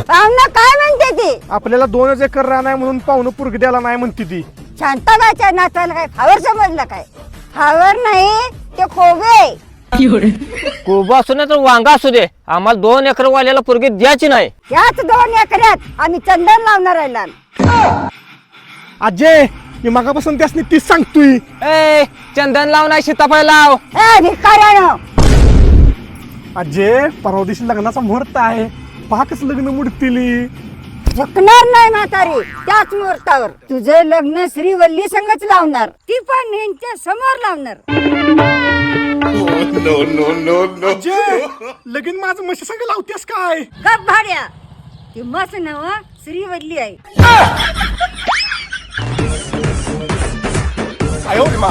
पाहुणं काय म्हणते ती? आपल्याला 2 एकर रान आहे म्हणून पाहुणं पुरगी द्यायला नाही म्हणते ती. शांताबाईच्या नाचाला काय फावर समजलं काय? फावर नाही ते खोबे. कोबा असू नाही तर वांगा असू दे, आम्हाला 2 एकर वाल्याला पोरगी द्यायची नाही. याच 2 एकरात आम्ही चंदन लावणार आहे लाल. अजय मी मागापासून त्यासनी तीच सांगतोय. ए चंदन लाव नाही सीताफळ लाव. ए भिकाऱ्यानो, अजय परवा दिवशी लग्नाचा मुहूर्त आहे, पाकच लग्न मुडतील. झुकणार नाही म्हातारी त्याच मुहूर्तावर. तुझं लग्न श्रीवल्ली संगच लावणार, ती पण यांच्या समोर लावणार. अजय लगीन माझं म्हशी संग लावतेस काय? गप भाड्या, ती मस्त नव श्रीवल्ली आहे. आयो मा.